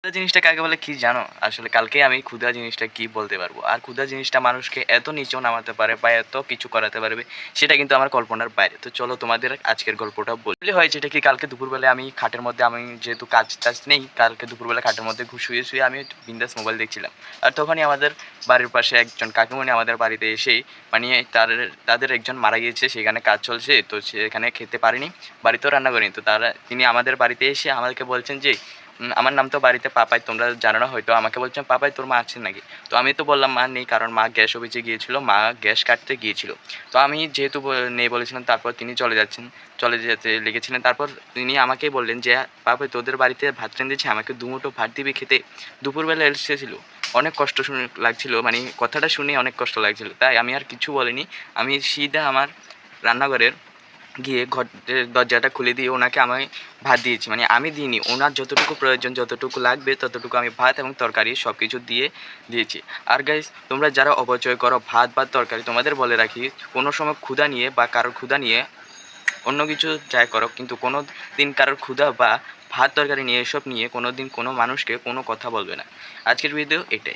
ক্ষুধা জিনিসটা কাকে বলে কি জানো? আসলে কালকে আমি ক্ষুধা জিনিসটা কি বলতে পারবো। আর ক্ষুধা জিনিসটা মানুষকে এত নিচেও নামাতে পারে বা এত কিছু করাতে পারবে সেটা কিন্তু আমার কল্পনার বাইরে। তো চলো তোমাদের আজকের গল্পটা বলি। হয় যেটা কি কালকে দুপুরবেলায় আমি খাটের মধ্যে আমি যেহেতু কাজ-টাজ নেই, কালকে দুপুরবেলা খাটের মধ্যে শুয়ে আমি বিন্দাস মোবাইল দেখছিলাম। আর তখনই আমাদের বাড়ির পাশে একজন কাকিমুনি আমাদের বাড়িতে এসেই মানে তাদের একজন মারা গিয়েছে, সেখানে কাজ চলছে। তো সেখানে খেতে পারেনি, বাড়িতেও রান্না করেনি। তো তিনি আমাদের বাড়িতে এসে আমাদেরকে বলছেন যে আমার নাম তো বাড়িতে পাপাই, তোমরা জানো না হয়তো। আমাকে বলছেন, "পাপাই তোর মা আছেন নাকি?" তো আমি তো বললাম, "মা নেই, কারণ মা গ্যাস অফিসে গিয়েছিল, মা গ্যাস কাটতে গিয়েছিল।" তো আমি যেহেতু নেই বলেছিলাম, তারপর তিনি চলে যেতে লেগেছিলেন। তারপর তিনি আমাকেই বললেন যে, "পাপাই তোদের বাড়িতে ভাত রেঁধেছে, আমাকে দুমুঠো ভাত দিবি খেতে?" দুপুরবেলা এসেছিল। অনেক কষ্ট লাগছিল, মানে কথাটা শুনে অনেক কষ্ট লাগছিল। তাই আমি আর কিছু বলিনি। আমি সিধা আমার রান্নাঘরের গিয়ে ঘরের দরজাটা খুলে দিয়ে ওনাকে আমি ভাত দিয়েছি। মানে আমি দিইনি, ওনার যতটুকু প্রয়োজন, যতটুকু লাগবে ততটুকু আমি ভাত এবং তরকারি সব কিছু দিয়েছি। আর গাইস, তোমরা যারা অপচয় করো ভাত বা তরকারি, তোমাদের বলে রাখি, কোনো সময় ক্ষুধা নিয়ে বা কারোর ক্ষুধা নিয়ে অন্য কিছু যাই করো, কিন্তু কোনো দিন কারোর ক্ষুধা বা ভাত তরকারি নিয়ে এসব নিয়ে কোনো দিন কোনো মানুষকে কোনো কথা বলবে না। আজকের ভিডিও এটাই।